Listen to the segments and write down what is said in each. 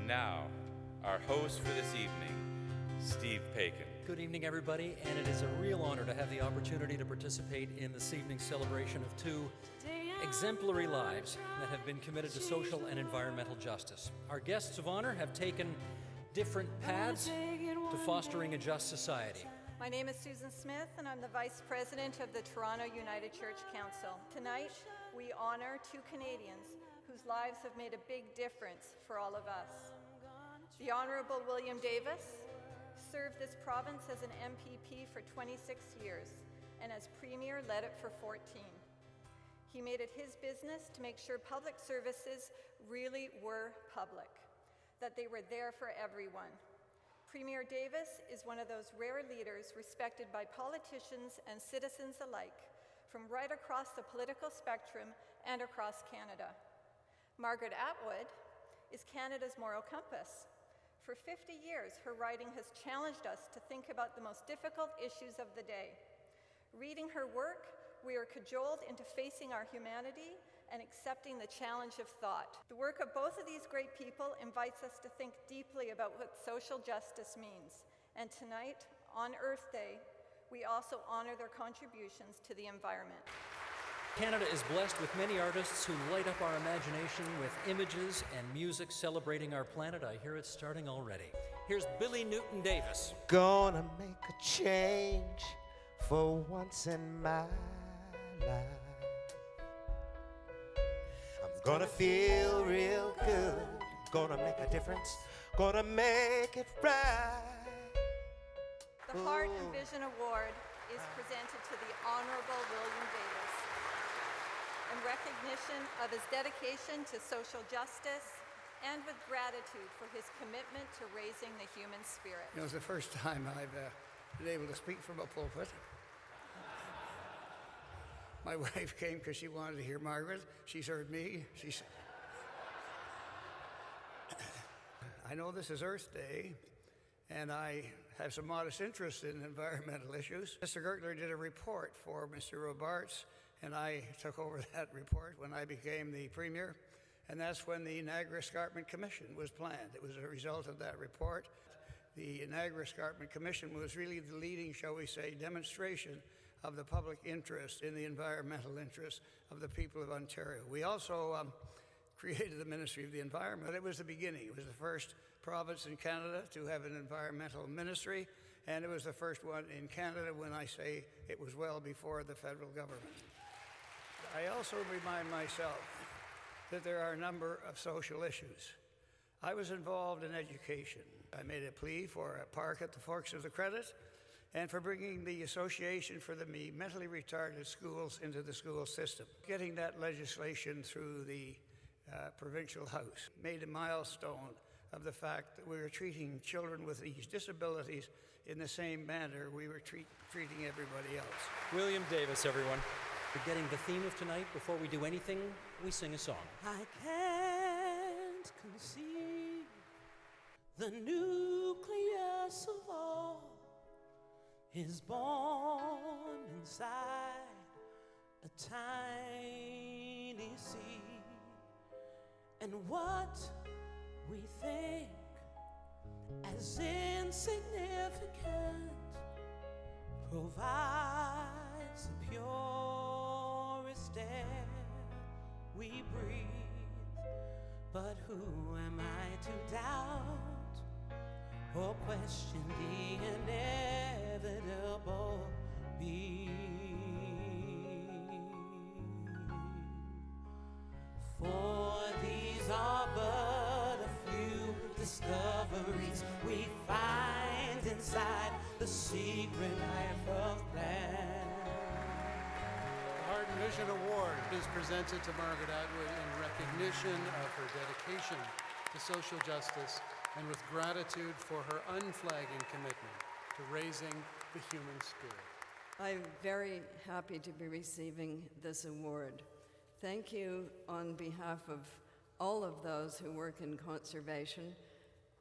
now, our host for this evening, Steve Paikin. Good evening, everybody, and it is a real honor to have the opportunity to participate in this evening's celebration of two exemplary lives that have been committed to social and environmental justice. Our guests of honor have taken different paths to fostering a just society. My name is Susan Smith, and I'm the Vice President of the Toronto United Church Council. Tonight, we honor two Canadians whose lives have made a big difference for all of us. The Honourable William Davis served this province as an MPP for 26 years, and as Premier led it for 14. He made it his business to make sure public services really were public, that they were there for everyone. Premier Davis is one of those rare leaders respected by politicians and citizens alike, from right across the political spectrum and across Canada. Margaret Atwood is Canada's moral compass. For 50 years, her writing has challenged us to think about the most difficult issues of the day. Reading her work, we are cajoled into facing our humanity and accepting the challenge of thought. The work of both of these great people invites us to think deeply about what social justice means. And tonight, on Earth Day, we also honor their contributions to the environment. Canada is blessed with many artists who light up our imagination with images and music celebrating our planet. I hear it starting already. Here's Billy Newton Davis. Gonna make a change for once in my life. I'm gonna feel real good, gonna make a difference, gonna make it right. The Heart and Vision Award is presented to the Honourable William Davis in recognition of his dedication to social justice and with gratitude for his commitment to raising the human spirit. You know, it's the first time I've been able to speak from a pulpit. My wife came because she wanted to hear Margaret. She's heard me. I know this is Earth Day, and I have some modest interest in environmental issues. Mr. Gertler did a report for Mr. Robarts, and I took over that report when I became the Premier, and that's when the Niagara Escarpment Commission was planned. It was a result of that report. The Niagara Escarpment Commission was really the leading, shall we say, demonstration of the public interest in the environmental interests of the people of Ontario. We also created the Ministry of the Environment. It was the beginning. It was the first province in Canada to have an environmental ministry, and it was the first one in Canada when I say it was well before the federal government. I also remind myself that there are a number of social issues. I was involved in education. I made a plea for a park at the Forks of the Credit and for bringing the Association for the Mentally Retarded Schools into the school system. Getting that legislation through the provincial house made a milestone of the fact that we were treating children with these disabilities in the same manner we were treating everybody else. William Davis, everyone. Forgetting the theme of tonight, before we do anything, we sing a song. I can't conceive the nucleus of all is born inside a tiny seed, and what we think as insignificant provides the purest air we breathe. But who am I to doubt or question the inevitable being? For these are but a few discoveries we find inside the secret life of man. The Heart and Vision Award is presented to Margaret Atwood in recognition of her dedication to social justice and with gratitude for her unflagging commitment to raising the human spirit. I'm very happy to be receiving this award. Thank you on behalf of all of those who work in conservation,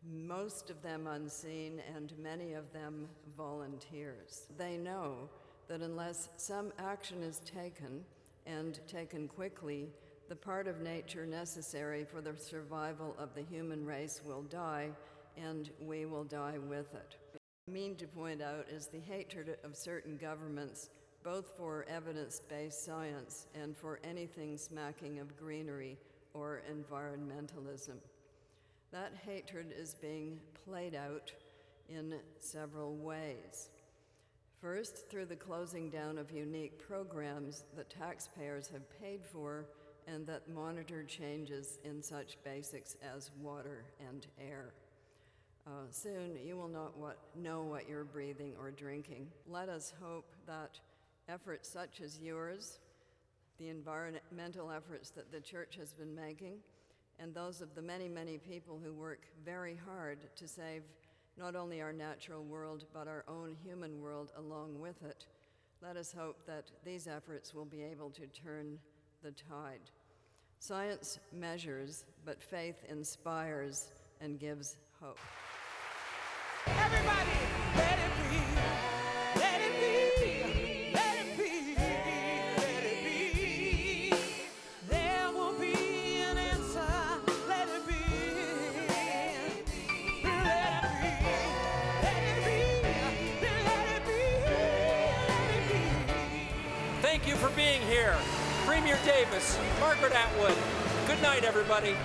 most of them unseen and many of them volunteers. They know that unless some action is taken, and taken quickly, the part of nature necessary for the survival of the human race will die, and we will die with it. What I mean to point out is the hatred of certain governments, both for evidence-based science and for anything smacking of greenery or environmentalism. That hatred is being played out in several ways. First, through the closing down of unique programs that taxpayers have paid for and that monitor changes in such basics as water and air. Soon you will not know what you're breathing or drinking. Let us hope that efforts such as yours, the environmental efforts that the church has been making, and those of the many, many people who work very hard to save not only our natural world, but our own human world along with it. Let us hope that these efforts will be able to turn the tide. Science measures, but faith inspires and gives hope. Everybody, let it be, let it be, let it be, let it be. There will be an answer, let it be, let it be, let it be, let it be, let it be. Thank you for being here. Premier Davis, Margaret Atwood. Good night, everybody.